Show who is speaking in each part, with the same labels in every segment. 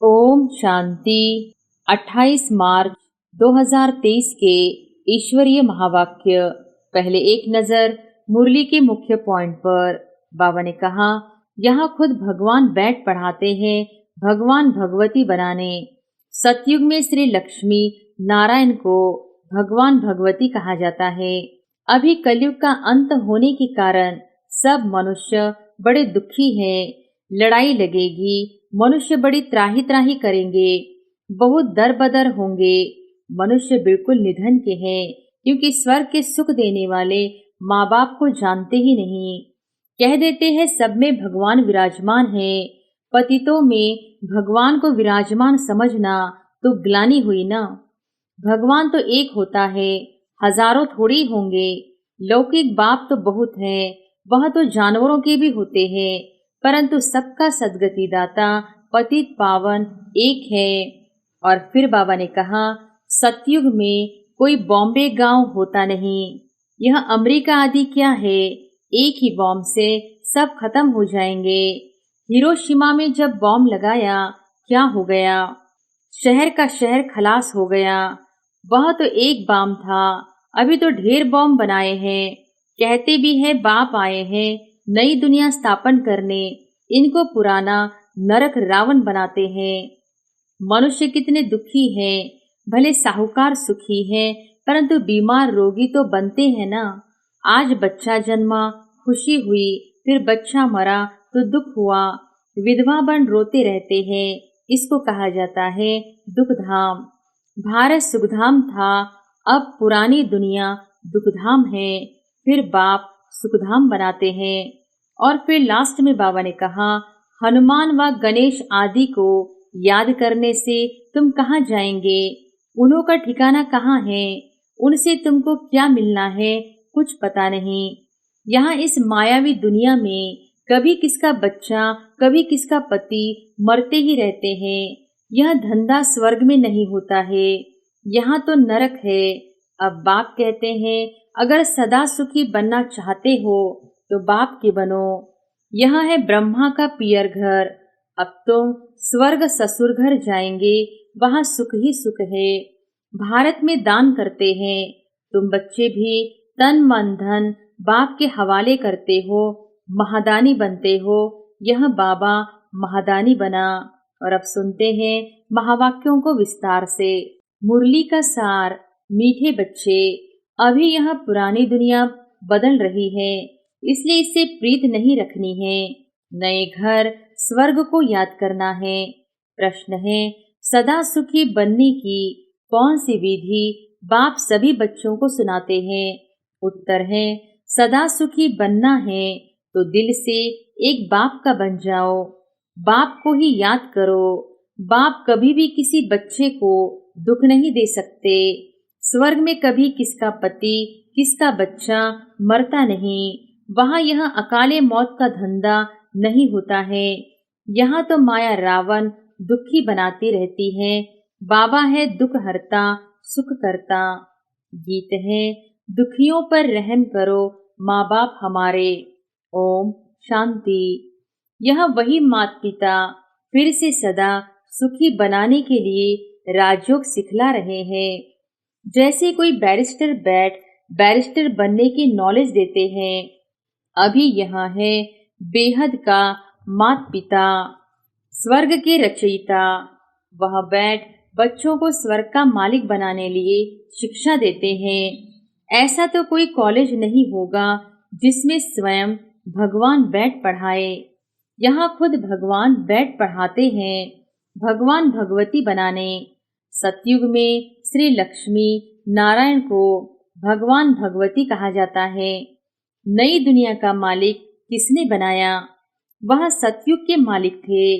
Speaker 1: ओम शांति। 28 मार्च 2023 के ईश्वरीय महावाक्य। पहले एक नजर मुरली के मुख्य पॉइंट पर। बाबा ने कहा, यहाँ खुद भगवान बैठ पढ़ाते हैं भगवान भगवती बनाने। सतयुग में श्री लक्ष्मी नारायण को भगवान भगवती कहा जाता है। अभी कलयुग का अंत होने के कारण सब मनुष्य बड़े दुखी हैं। लड़ाई लगेगी, मनुष्य बड़ी त्राही त्राही करेंगे, बहुत दर बदर होंगे। मनुष्य बिल्कुल निधन के हैं, क्योंकि स्वर्ग के सुख देने वाले माँ बाप को जानते ही नहीं। कह देते हैं सब में भगवान विराजमान है। पतितों में भगवान को विराजमान समझना तो ग्लानि हुई ना। भगवान तो एक होता है, हजारों थोड़ी होंगे। लौकिक बाप तो बहुत हैं, वह तो जानवरों के भी होते हैं, परंतु सबका सदगति दाता पतित पावन एक है। और फिर बाबा ने कहा, सतयुग में कोई बॉम्बे गांव होता नहीं। यह अमेरिका आदि क्या है, एक ही बॉम्ब से सब खत्म हो जाएंगे। हिरोशिमा में जब बॉम्ब लगाया क्या हो गया, शहर का शहर खलास हो गया। वह तो एक बॉम्ब था, अभी तो ढेर बॉम्ब बनाए हैं। कहते भी है बाप आए हैं नई दुनिया स्थापन करने, इनको पुराना नरक रावण बनाते हैं। मनुष्य कितने दुखी हैं, भले साहूकार सुखी हैं, परंतु बीमार रोगी तो बनते हैं ना। आज बच्चा जन्मा, खुशी हुई, फिर बच्चा मरा तो दुख हुआ। विधवा बन रोते रहते हैं, इसको कहा जाता है दुखधाम। भारत सुखधाम था, अब पुरानी दुनिया दुखधाम है। फिर बाप सुखधाम बनाते हैं। और फिर लास्ट में बाबा ने कहा, हनुमान व गणेश आदि को याद करने से तुम कहाँ जाएंगे, उन्हों का ठिकाना कहाँ है, उनसे तुमको क्या मिलना है, कुछ पता नहीं। यहाँ इस मायावी दुनिया में कभी किसका बच्चा कभी किसका पति मरते ही रहते हैं। यह धंधा स्वर्ग में नहीं होता है, यहाँ तो नरक है। अब बाप कहते हैं, अगर सदा सुखी बनना चाहते हो तो बाप के बनो। यह है ब्रह्मा का पियर घर। अब तुम स्वर्ग ससुर घर जाएंगे, वहाँ सुख ही सुख है। भारत में दान करते हैं, तुम बच्चे भी तन मन धन बाप के हवाले करते हो, महादानी बनते हो। यह बाबा महादानी बना। और अब सुनते हैं महावाक्यों को विस्तार से। मुरली का सार। मीठे बच्चे, अभी यह पुरानी दुनिया बदल रही है, इसलिए इससे प्रीत नहीं रखनी है। नए घर स्वर्ग को याद करना है। प्रश्न है, सदा सुखी बनने की कौन सी विधि बाप सभी बच्चों को सुनाते हैं? उत्तर है, सदा सुखी बनना है तो दिल से एक बाप का बन जाओ। बाप को ही याद करो। बाप कभी भी किसी बच्चे को दुख नहीं दे सकते। स्वर्ग में कभी किसका पति किसका बच्चा मरता नहीं। वहाँ यह अकाले मौत का धंधा नहीं होता है। यहाँ तो माया रावण दुखी बनाती रहती है। बाबा है दुख हरता सुख करता। गीत है, दुखियों पर रहम करो माँ बाप हमारे। ओम शांति। यह वही माता पिता फिर से सदा सुखी बनाने के लिए राजयोग सिखला रहे हैं। जैसे कोई बैरिस्टर बैरिस्टर बनने की नॉलेज देते हैं। अभी यहाँ है बेहद का माता पिता, स्वर्ग के रचयिता। वह बैठ बच्चों को स्वर्ग का मालिक बनाने लिए शिक्षा देते हैं। ऐसा तो कोई कॉलेज नहीं होगा जिसमें स्वयं भगवान बैठ पढ़ाए। यहाँ खुद भगवान बैठ पढ़ाते हैं भगवान भगवती बनाने। सतयुग में श्री लक्ष्मी नारायण को भगवान भगवती कहा जाता है। नई दुनिया का मालिक किसने बनाया? वह सतयुग के मालिक थे।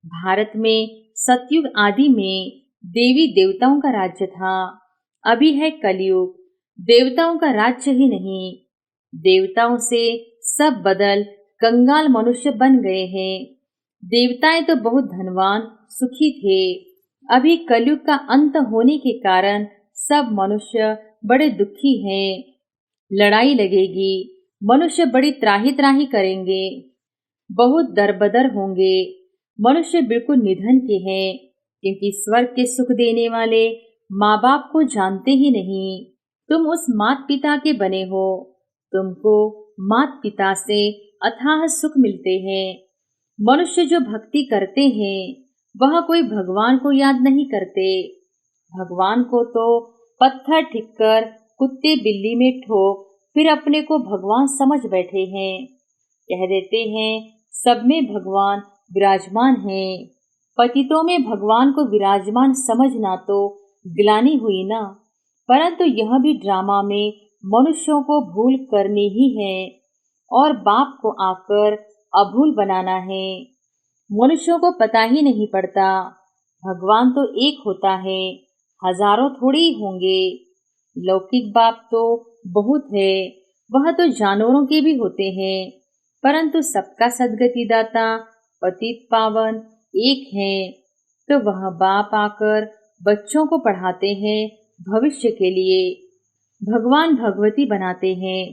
Speaker 1: भारत में सतयुग आदि में देवी देवताओं का राज्य था। अभी है कलयुग, देवताओं का राज्य ही नहीं। देवताओं से सब बदल कंगाल मनुष्य बन गए हैं। देवताएं तो बहुत धनवान सुखी थे। अभी कलयुग का अंत होने के कारण सब मनुष्य बड़े दुखी हैं। लड़ाई लगेगी, मनुष्य बड़ी त्राही त्राही करेंगे, बहुत दरबदर होंगे। मनुष्य बिल्कुल निधन के हैं, क्योंकि स्वर्ग के सुख देने वाले माँ बाप को जानते ही नहीं। तुम उस मात पिता के बने हो, तुमको मात पिता से अथाह सुख मिलते हैं। मनुष्य जो भक्ति करते हैं वह कोई भगवान को याद नहीं करते। भगवान को तो पत्थर ठिक्कर कुत्ते बिल्ली में ठोक फिर अपने को भगवान समझ बैठे हैं। कह देते हैं सब में भगवान विराजमान हैं। पतितों में भगवान को विराजमान समझना तो गिलानी हुई ना, परंतु यह भी ड्रामा में मनुष्यों को भूल करनी ही है और बाप को आकर अभूल बनाना है। मनुष्यों को पता ही नहीं पड़ता भगवान तो एक होता है, हजारों थोड़े ही होंगे। लौकिक बाप तो बहुत है, वह तो जानवरों के भी होते हैं, परंतु सबका सद्गति दाता पतित पावन एक है। तो वह बाप आकर बच्चों को पढ़ाते हैं भविष्य के लिए, भगवान भगवती बनाते हैं।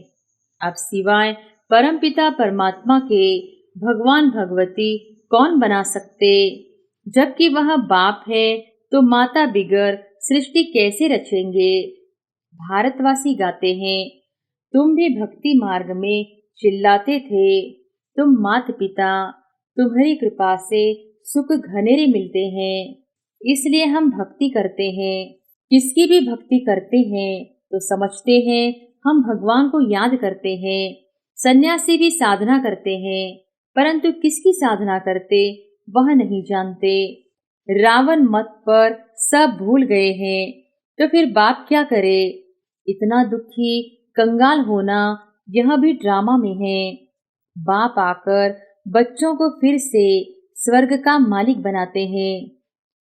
Speaker 1: अब सिवाय परमपिता परमात्मा के भगवान भगवती कौन बना सकते? जबकि वह बाप है तो माता बिगर सृष्टि कैसे रचेंगे? भारतवासी गाते हैं, तुम भी भक्ति मार्ग में चिल्लाते थे, तुम माता पिता, तुम्हारी कृपा से सुख घनेरे मिलते हैं, इसलिए हम भक्ति करते हैं। किसकी भी भक्ति करते हैं तो समझते हैं हम भगवान को याद करते हैं। सन्यासी भी साधना करते हैं, परंतु किसकी साधना करते वह नहीं जानते। रावण मत पर सब भूल गए हैं, तो फिर बाप क्या करे? इतना दुखी कंगाल होना यह भी ड्रामा में है। बाप आकर बच्चों को फिर से स्वर्ग का मालिक बनाते हैं।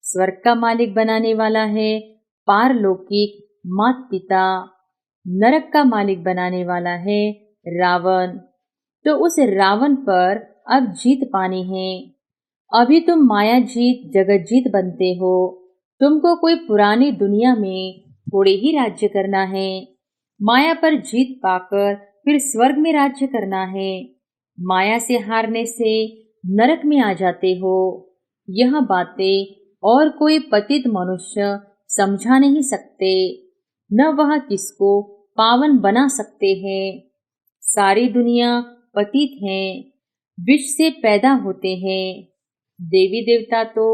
Speaker 1: स्वर्ग का मालिक बनाने वाला है पारलौकिक मात पिता, नरक का मालिक बनाने वाला है रावण। तो उस रावण पर अब जीत पानी है। अभी तुम माया जीत जगत जीत बनते हो। तुमको कोई पुरानी दुनिया में थोड़े ही राज्य करना है। माया पर जीत पाकर फिर स्वर्ग में राज्य करना है। माया से हारने से नरक में आ जाते हो। यह बातें और कोई पतित मनुष्य समझा नहीं सकते, न वह किसको पावन बना सकते हैं। सारी दुनिया पतित है, विष से पैदा होते हैं। देवी देवता तो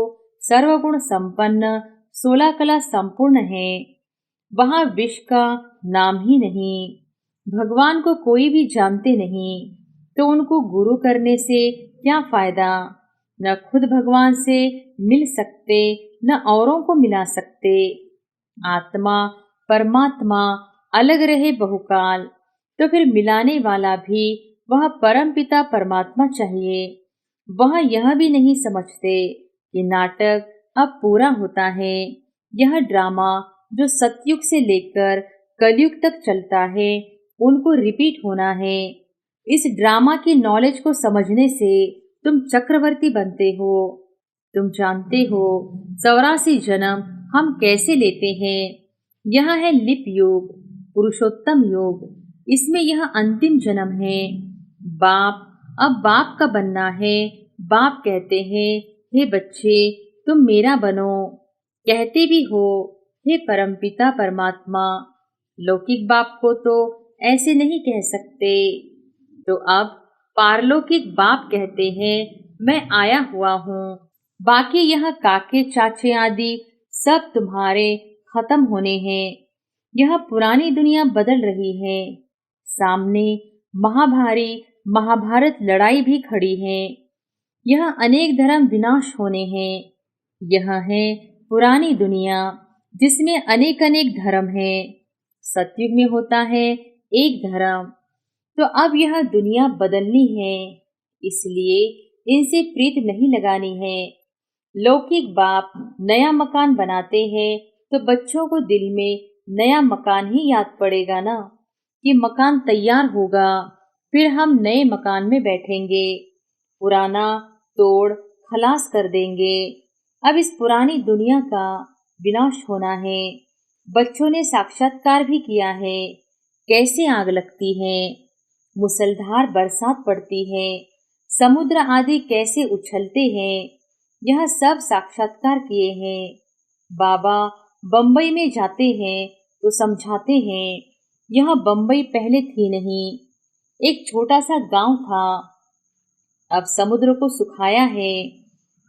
Speaker 1: सर्वगुण संपन्न 16 कला संपूर्ण है, वहां विष का नाम ही नहीं। भगवान को कोई भी जानते नहीं, तो उनको गुरु करने से क्या फायदा? न खुद भगवान से मिल सकते, न औरों को मिला सकते। आत्मा परमात्मा अलग रहे बहुकाल, तो फिर मिलाने वाला भी वह परम पिता परमात्मा चाहिए। वह यह भी नहीं समझते कि नाटक अब पूरा होता है। यह ड्रामा जो सतयुग से लेकर कलयुग तक चलता है, उनको रिपीट होना है। इस ड्रामा की नॉलेज को समझने से तुम चक्रवर्ती बनते हो। तुम जानते हो 84 जन्म हम कैसे लेते हैं। यह है लिप योग, पुरुषोत्तम योग, इसमें यह अंतिम जन्म है। बाप अब बाप का बनना है। बाप कहते हैं हे बच्चे तुम मेरा बनो, कहते भी हो हे परमपिता परमात्मा। लौकिक बाप को तो ऐसे नहीं कह सकते, तो अब पारलौकिक बाप कहते हैं मैं आया हुआ हूँ। बाकी यह काके चाचे आदि सब तुम्हारे खत्म होने हैं। यह पुरानी दुनिया बदल रही है। सामने महाभारी महाभारत लड़ाई भी खड़ी है। यह अनेक धर्म विनाश होने हैं। यह है पुरानी दुनिया जिसमें अनेक अनेक धर्म है। सतयुग में होता है एक धर्म। तो अब यह दुनिया बदलनी है, इसलिए इनसे प्रीत नहीं लगानी है। लौकिक बाप नया मकान बनाते हैं तो बच्चों को दिल में नया मकान ही याद पड़ेगा ना, कि मकान तैयार होगा फिर हम नए मकान में बैठेंगे। पुराना तोड़ खलास कर देंगे। अब इस पुरानी दुनिया का विनाश होना है। बच्चों ने साक्षात्कार भी किया है, कैसे आग लगती है, मुसलधार बरसात पड़ती है, समुद्र आदि कैसे उछलते हैं, यह सब साक्षात्कार किए हैं। बाबा बम्बई में जाते हैं तो समझाते हैं, यह बम्बई पहले थी नहीं, एक छोटा सा गांव था। अब समुद्र को सुखाया है,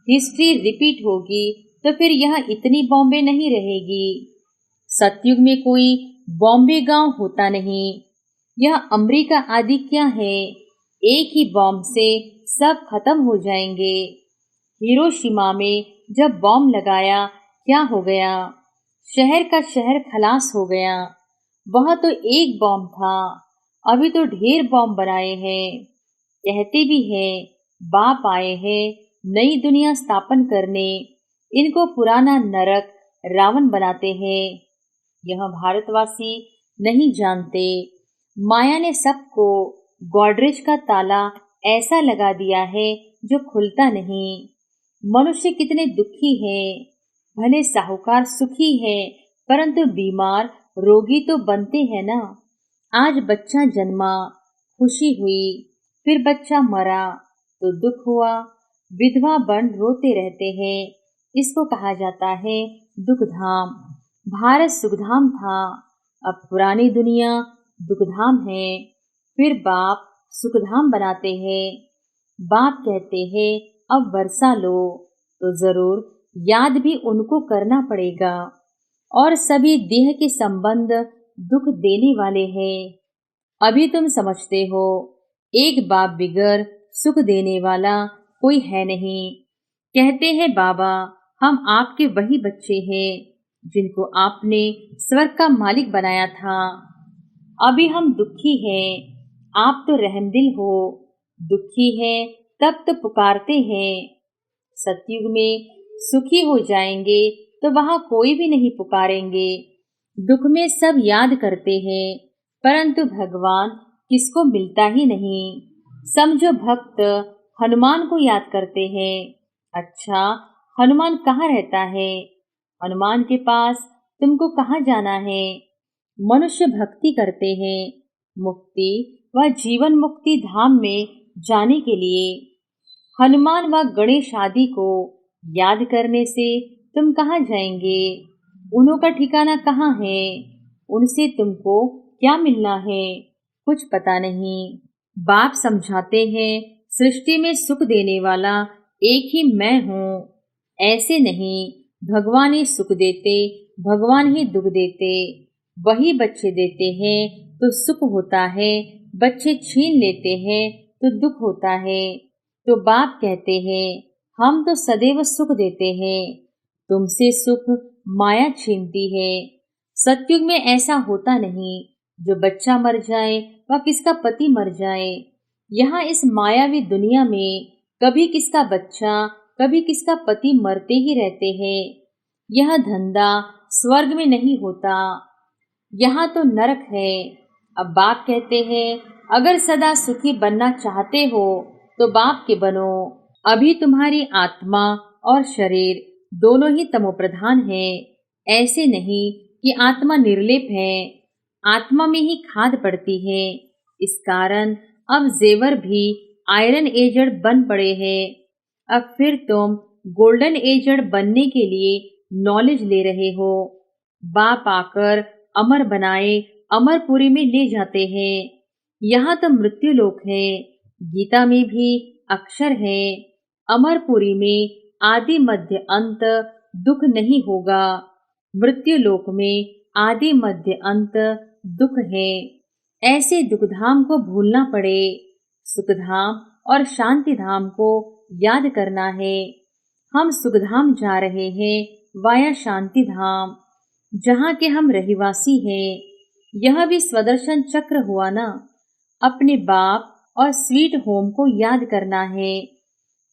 Speaker 1: हिस्ट्री रिपीट होगी तो फिर यह इतनी बॉम्बे नहीं रहेगी। सतयुग में कोई बॉम्बे गांव होता नहीं। यह अमेरिका आदि क्या है, एक ही बॉम्ब से सब खत्म हो जाएंगे। हिरोशिमा में जब बॉम्ब लगाया क्या हो गया, शहर का शहर खलास हो गया। वह तो एक बॉम्ब था, अभी तो ढेर बॉम्ब बनाए हैं। कहते भी हैं बाप आए हैं नई दुनिया स्थापन करने, इनको पुराना नरक रावण बनाते हैं। यह भारतवासी नहीं जानते, माया ने सबको गॉडरेज का ताला ऐसा लगा दिया है जो खुलता नहीं। मनुष्य कितने दुखी हैं, भले साहूकार सुखी है परंतु बीमार रोगी तो बनते हैं ना। आज बच्चा जन्मा, खुशी हुई, फिर बच्चा मरा तो दुख हुआ। विधवा बन रोते रहते हैं, इसको कहा जाता है दुखधाम। भारत सुखधाम था, अब पुरानी दुनिया दुखधाम है। फिर बाप सुखधाम बनाते हैं। बाप कहते हैं अब वर्षा लो, तो जरूर याद भी उनको करना पड़ेगा। और सभी देह के संबंध दुख देने वाले हैं। अभी तुम समझते हो एक बाप बिगर सुख देने वाला कोई है नहीं। कहते हैं बाबा हम आपके वही बच्चे हैं जिनको आपने स्वर्ग का मालिक बनाया था। अभी हम दुखी हैं, आप तो रहमदिल हो। दुखी हैं तब तो पुकारते हैं। सतयुग में सुखी हो जाएंगे तो वहां कोई भी नहीं पुकारेंगे। दुख में सब याद करते हैं परंतु भगवान किसको मिलता ही नहीं। समझो भक्त हनुमान को याद करते हैं। अच्छा, हनुमान कहाँ रहता है? हनुमान के पास तुमको कहाँ जाना है? मनुष्य भक्ति करते हैं मुक्ति व जीवन मुक्ति धाम में जाने के लिए। हनुमान व गणेश आदि को याद करने से तुम कहाँ जाएंगे? उन्हों का ठिकाना कहाँ है? उनसे तुमको क्या मिलना है? कुछ पता नहीं। बाप समझाते हैं सृष्टि में सुख देने वाला एक ही मैं हूँ। ऐसे नहीं, भगवान ही सुख देते, भगवान ही दुख देते। वही बच्चे देते हैं तो सुख होता है, बच्चे छीन लेते हैं तो दुख होता है। तो बाप कहते हैं हम तो सदैव सुख देते हैं, तुमसे सुख माया छीनती है। सतयुग में ऐसा होता नहीं जो बच्चा मर जाए व किसका पति मर जाए। यहाँ इस मायावी दुनिया में कभी किसका बच्चा कभी किसका पति मरते ही रहते हैं। यह धंधा स्वर्ग में नहीं होता, यहाँ तो नरक है। अब बाप कहते हैं अगर सदा सुखी बनना चाहते हो तो बाप के बनो। अभी तुम्हारी आत्मा और शरीर दोनों ही तमोप्रधान है। ऐसे नहीं कि आत्मा निर्लेप है, आत्मा में ही खाद पड़ती है। इस कारण अब जेवर भी आयरन एजेड बन पड़े हैं। अब फिर तुम गोल्डन एजेड बनने के लिए नॉलेज ले रहे हो। बाप आकर अमर बनाए अमरपुरी में ले जाते हैं। यहाँ तो मृत्यु लोक है। गीता में भी अक्षर है, अमरपुरी में आदि मध्य अंत दुख नहीं होगा। मृत्यु लोक में आदि मध्य अंत दुख है। ऐसे दुखधाम को भूलना पड़े, सुखधाम और शांति धाम को याद करना है। हम सुखधाम जा रहे हैं वाया शांति धाम, जहाँ के हम रहिवासी हैं। यह भी स्वदर्शन चक्र हुआ ना। अपने बाप और स्वीट होम को याद करना है।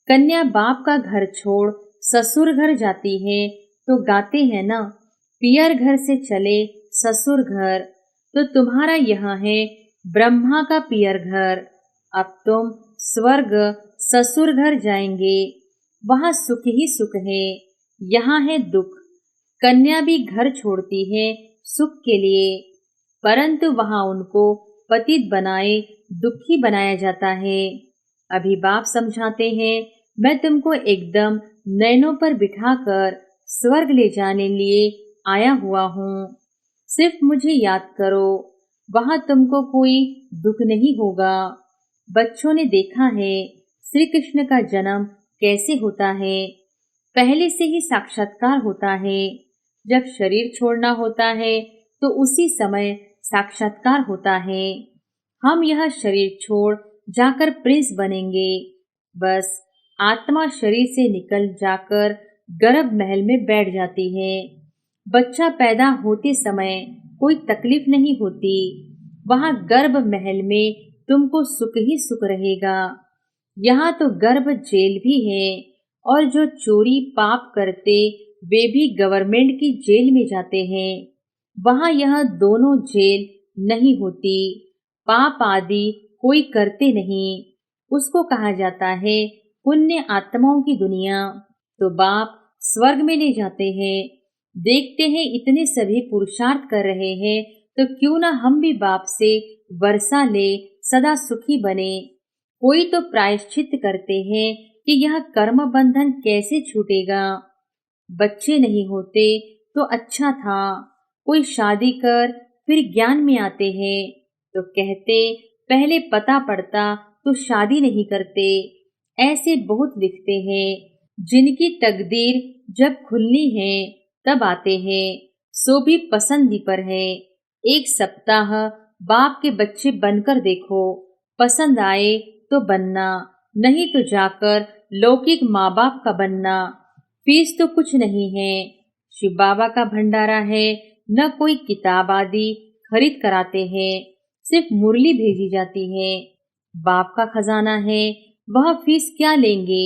Speaker 1: कन्या बाप का घर छोड़ ससुर घर जाती है तो गाते हैं ना, पियर घर से चले ससुर घर। तो तुम्हारा यह है ब्रह्मा का पियर घर। अब तुम स्वर्ग ससुर घर जाएंगे, वहाँ सुख ही सुख है, यहाँ है दुख। कन्या भी घर छोड़ती है सुख के लिए, परंतु वहाँ उनको पतित बनाए दुखी बनाया जाता है। अभी बाप समझाते हैं मैं तुमको एकदम नैनों पर बिठाकर स्वर्ग ले जाने लिए आया हुआ हूँ। सिर्फ मुझे याद करो, वहां तुमको कोई दुख नहीं होगा। बच्चों ने देखा है श्री कृष्ण का जन्म कैसे होता है। पहले से ही साक्षात्कार होता है। जब शरीर छोड़ना होता है तो उसी समय साक्षात्कार होता है। हम यह शरीर छोड़ जाकर प्रिंस बनेंगे। बस आत्मा शरीर से निकल जाकर गर्भ महल में बैठ जाती है। बच्चा पैदा होते समय कोई तकलीफ नहीं होती। वहां गर्भ महल में तुमको सुख ही सुख रहेगा। यहाँ तो गर्भ जेल भी है, और जो चोरी पाप करते वे भी गवर्नमेंट की जेल में जाते हैं। वहां यह दोनों जेल नहीं होती। पाप आदि कोई करते नहीं, उसको कहा जाता है पुण्य आत्माओं की दुनिया। तो बाप स्वर्ग में ले जाते हैं। देखते हैं इतने सभी पुरुषार्थ कर रहे हैं, तो क्यों ना हम भी बाप से वर्षा ले, सदा सुखी बने। कोई तो प्रायश्चित करते हैं कि यह कर्म बंधन कैसे छूटेगा। बच्चे नहीं होते तो अच्छा था। कोई शादी कर फिर ज्ञान में आते हैं तो कहते पहले पता पड़ता तो शादी नहीं करते। ऐसे बहुत लिखते हैं। जिनकी तकदीर जब खुलनी है तब आते हैं, सो भी पसंदी पर है। एक सप्ताह बाप के बच्चे बनकर देखो, पसंद आए तो बनना, नहीं तो जाकर लौकिक माँ बाप का बनना। फीस तो कुछ नहीं है। शिव बाबा का भंडारा है, न कोई किताब आदि खरीद कराते हैं, सिर्फ मुरली भेजी जाती है। बाप का खजाना है, वह फीस क्या लेंगे।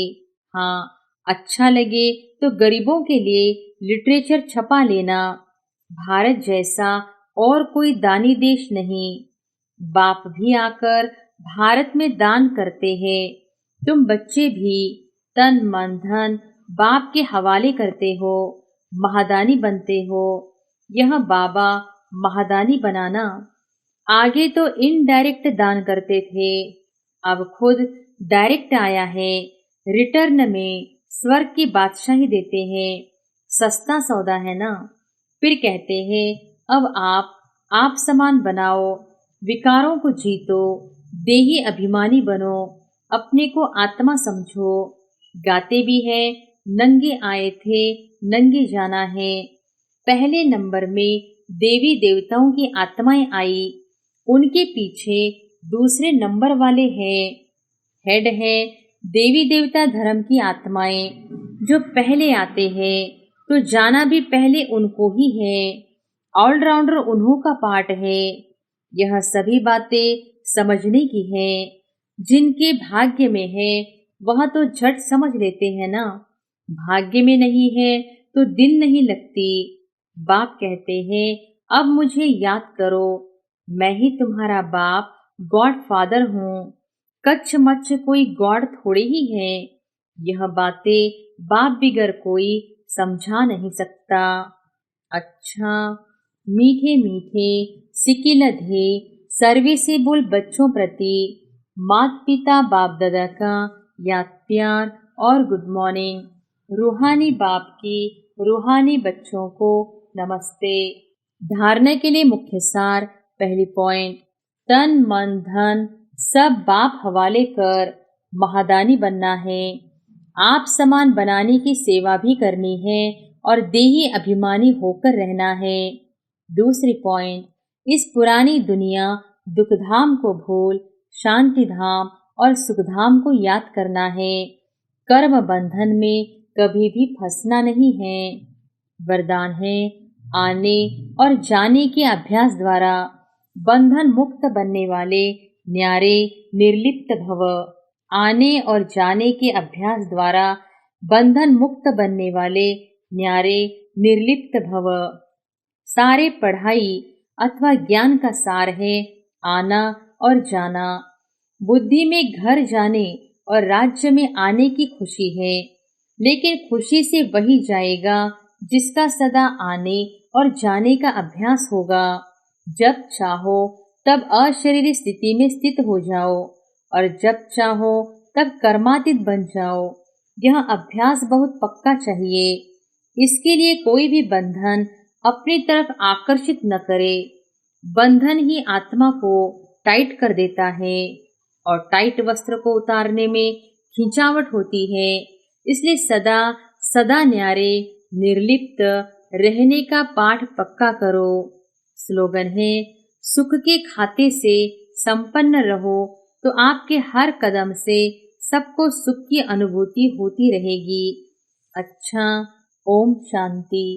Speaker 1: हाँ, अच्छा लगे तो गरीबों के लिए लिटरेचर छपा लेना। भारत जैसा और कोई दानी देश नहीं। बाप भी आकर भारत में दान करते हैं। तुम बच्चे भी तन मन धन बाप के हवाले करते हो, महादानी बनते हो। यह बाबा महादानी बनाना। आगे तो इनडायरेक्ट दान करते थे, अब खुद डायरेक्ट आया है। रिटर्न में स्वर्ग की बादशाही देते हैं। सस्ता सौदा है ना। फिर कहते हैं अब आप समान बनाओ, विकारों को जीतो, देही अभिमानी बनो, अपने को आत्मा समझो। गाते भी है नंगे आए थे नंगे जाना है। पहले नंबर में देवी देवताओं की आत्माएं आई, उनके पीछे दूसरे नंबर वाले हैं। हेड है देवी देवता धर्म की आत्माएं, जो पहले आते हैं तो जाना भी पहले उनको ही है। ऑलराउंडर उन्हों का पार्ट है। यह सभी बातें समझने की है। जिनके भाग्य में है वह तो झट समझ लेते हैं ना। भाग्य में नहीं है तो दिन नहीं लगती। बाप कहते हैं अब मुझे याद करो, मैं ही तुम्हारा बाप गॉड फादर हूँ। कच्छ मच्छ कोई गॉड थोड़े ही है। यह बातें बाप बिगर कोई समझा नहीं सकता। अच्छा, मीठे मीठे सिकिलधे सर्विसेबल बच्चों प्रति माता पिता बाप दादा का याद प्यार और गुड मॉर्निंग। रूहानी बाप की रूहानी बच्चों को नमस्ते। धारणा के लिए मुख्य सार। पहली पॉइंट, तन मन धन सब बाप हवाले कर महादानी बनना है। आप समान बनाने की सेवा भी करनी है और देही अभिमानी होकर रहना है। दूसरी पॉइंट, इस पुरानी दुनिया दुखधाम को भूल शांति धाम और सुखधाम को याद करना है। कर्म बंधन में कभी भी फंसना नहीं है। वरदान है आने और जाने के अभ्यास द्वारा बंधन मुक्त बनने वाले न्यारे निर्लिप्त भव। आने और जाने के अभ्यास द्वारा बंधन मुक्त बनने वाले न्यारे निर्लिप्त भव। सारे पढ़ाई अथवा ज्ञान का सार है आना और जाना। बुद्धि में घर जाने और राज्य में आने की खुशी है, लेकिन खुशी से वही जाएगा जिसका सदा आने और जाने का अभ्यास होगा। जब चाहो तब अशरीरी स्थिति में स्थित हो जाओ और जब चाहो तब कर्मातीत बन जाओ। यह अभ्यास बहुत पक्का चाहिए। इसके लिए कोई भी बंधन अपनी तरफ आकर्षित न करे। बंधन ही आत्मा को टाइट कर देता है और टाइट वस्त्र को उतारने में खिंचावट होती है। इसलिए सदा सदा न्यारे निर्लिप्त रहने का पाठ पक्का करो। स्लोगन है, सुख के खाते से संपन्न रहो तो आपके हर कदम से सबको सुख की अनुभूति होती रहेगी। अच्छा, ओम शांति।